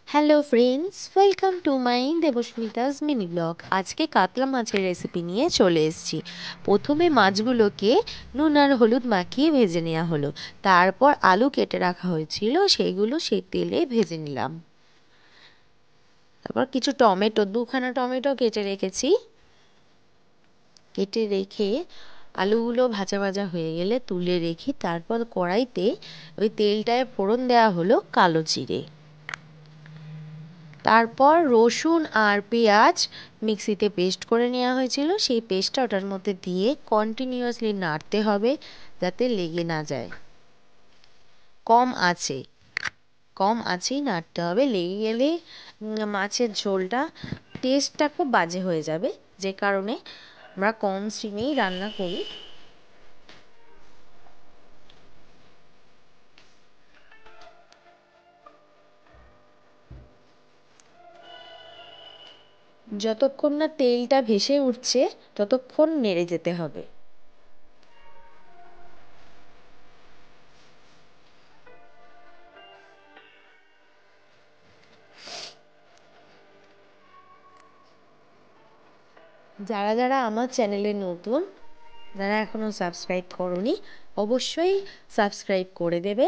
Hello friends, welcome to my Debasmita's mini blog. আজকে কাতলা মাছের রেসিপি নিয়ে চলে এসেছি। প্রথমে মাছগুলোকে নুন আর হলুদ মাখিয়ে ভেজে নেওয়া হলো। তারপর আলু কেটে রাখা হয়েছিল, সেইগুলো সেই তেলে ভেজে নিলাম। তারপর কিছু দুখানা টমেটো কেটে রেখেছি। কেটে রেখে আলুগুলো ভাজা ভাজা হয়ে গেলে তুলে রেখে তারপর কড়াইতে ওই তেলটায় ফোড়ন দেওয়া হলো কালো জিরে। তারপর রসুন আর পেঁয়াজ মিক্সিতে পেস্ট করে নেওয়া হয়েছিল, সেই পেস্টটা ওটার মধ্যে দিয়ে কন্টিনিউয়াসলি নাড়তে হবে যাতে লেগে না যায়। কম আঁচেই নাড়তে হবে, লেগে গেলে মাছের ঝোলটা টেস্টটা খুব বাজে হয়ে যাবে, যে কারণে আমরা কম স্টিমেই রান্না করি। যতক্ষণ না তেলটা ভেসে উঠছে ততক্ষণ নেড়ে যেতে হবে। যারা যারা আমার চ্যানেলে নতুন, যারা এখনও সাবস্ক্রাইব করোনি, অবশ্যই সাবস্ক্রাইব করে দেবে,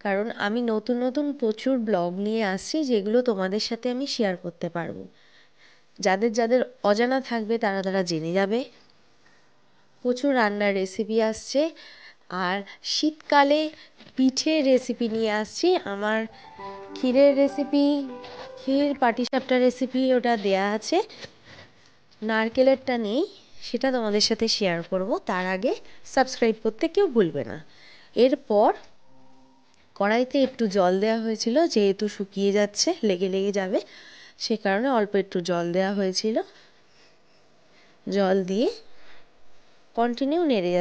কারণ আমি নতুন নতুন প্রচুর ব্লগ নিয়ে আসছি যেগুলো তোমাদের সাথে আমি শেয়ার করতে পারবো। যাদের যাদের অজানা থাকবে তারা তারা জেনে যাবে। প্রচুর রান্নার রেসিপি আসছে, আর শীতকালে পিঠের রেসিপি নিয়ে আসছি। আমার ক্ষীর পাটিসাপটা রেসিপি ওটা দেয়া আছে, নারকেলেরটা নেই, সেটা তোমাদের সাথে শেয়ার করব। তার আগে সাবস্ক্রাইব করতে কেউ ভুলবে না। এরপর কড়াইতে একটু জল দেওয়া হয়েছিল, যেহেতু শুকিয়ে যাচ্ছে, লেগে লেগে যাবে, সে কারণে অল্প একটু জল দেওয়া হয়েছিল। জল দিয়ে কন্টিনিউ নেড়ে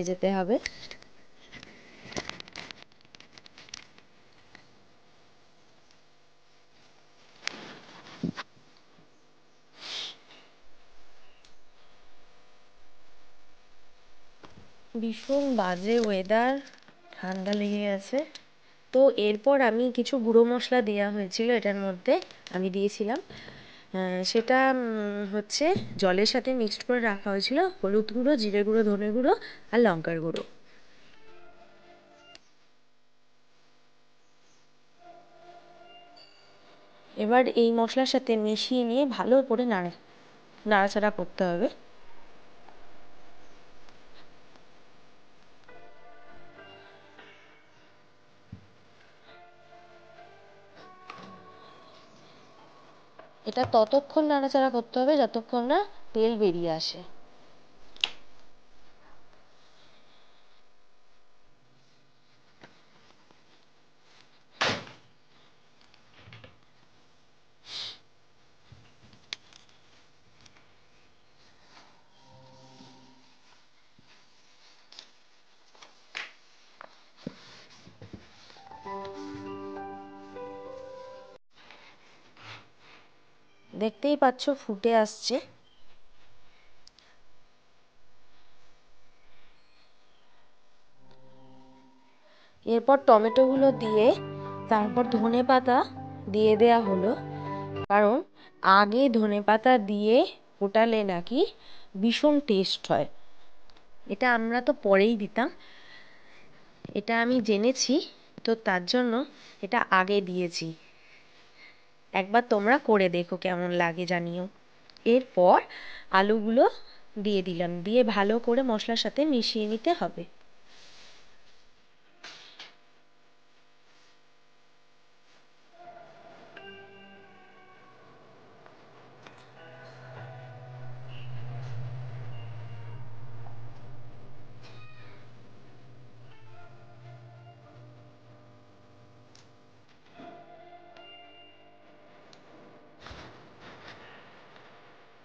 যেতে হবে। ভীষণ বাজে ওয়েদার, ঠান্ডা লেগে গেছে। তো এরপর আমি কিছু গুঁড়ো মশলা দেওয়া হয়েছিল এটার মধ্যে, আমি দিয়েছিলাম। সেটা হচ্ছে জলের সাথে মিক্সড করে রাখা হয়েছিল, হলুদ গুঁড়ো, জিরে গুঁড়ো, ধনে গুঁড়ো আর লঙ্কার গুঁড়ো। এবার এই মশলার সাথে মিশিয়ে নিয়ে ভালো করে নাড়াচাড়া করতে হবে। এটা ততক্ষণ নাড়াচাড়া করতে হবে যতক্ষণ না তেল বেরিয়ে আসে। দেখতেই পাচ্ছ ফুটে আসছে। এরপর টমেটোগুলো দিয়ে তারপর ধনেপাতা দিয়ে দেয়া হলো, কারণ আগে ধনেপাতা দিয়ে ফোটালে নাকি ভীষণ টেস্ট হয়। এটা আমরা তো পরেই দিতাম, এটা আমি জেনেছি, তো তার জন্য এটা আগে দিয়েছি। একবার তোমরা করে দেখো কেমন লাগে জানিও। এরপর আলুগুলো দিয়ে দিলাম, দিয়ে ভালো করে মশলার সাথে মিশিয়ে নিতে হবে।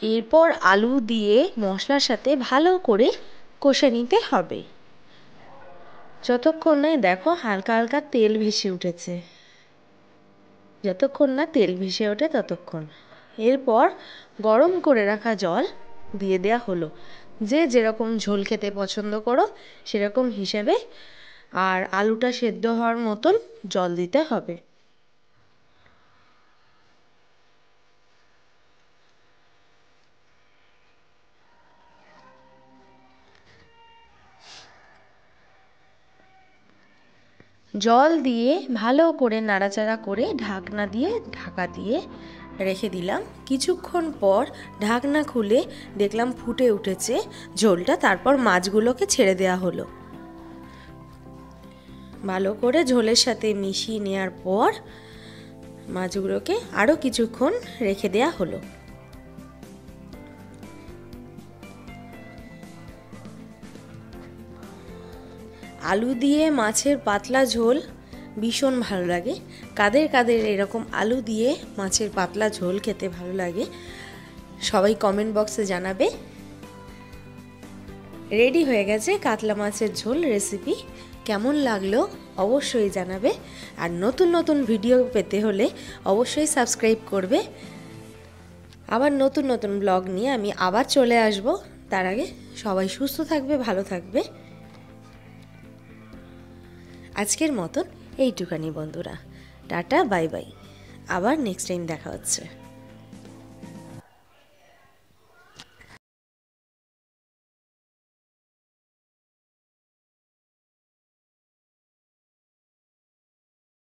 এরপর আলু দিয়ে মশলার সাথে ভালো করে কষে নিতে হবে, যতক্ষণ না দেখো হালকা হালকা তেল ভেসে উঠেছে, যতক্ষণ না তেল ভেসে ওঠে ততক্ষণ। এরপর গরম করে রাখা জল দিয়ে দেওয়া হলো, যে যেরকম ঝোল খেতে পছন্দ করো সেরকম হিসেবে, আর আলুটা সেদ্ধ হওয়ার মতন জল দিতে হবে। জল দিয়ে ভালো করে নাড়াচাড়া করে ঢাকনা দিয়ে ঢাকা দিয়ে রেখে দিলাম। কিছুক্ষণ পর ঢাকনা খুলে দেখলাম ফুটে উঠেছে ঝোলটা। তারপর মাছগুলোকে ছেড়ে দেওয়া হলো। ভালো করে ঝোলের সাথে মিশিয়ে নেওয়ার পর মাছগুলোকে আরও কিছুক্ষণ রেখে দেওয়া হলো। আলু দিয়ে মাছের পাতলা ঝোল ভীষণ ভালো লাগে। কাদের কাদের এরকম আলু দিয়ে মাছের পাতলা ঝোল খেতে ভালো লাগে সবাই কমেন্ট বক্সে জানাবে। রেডি হয়ে গেছে কাতলা মাছের ঝোল রেসিপি। কেমন লাগলো অবশ্যই জানাবে। আর নতুন নতুন ভিডিও পেতে হলে অবশ্যই সাবস্ক্রাইব করবে। আবার নতুন নতুন ব্লগ নিয়ে আমি আবার চলে আসব। তার আগে সবাই সুস্থ থাকবে, ভালো থাকবে। আজকের মতন এইটুখানি বন্ধুরা, টাটা বাই বাই। আবার নেক্সট টাইম দেখা হচ্ছে।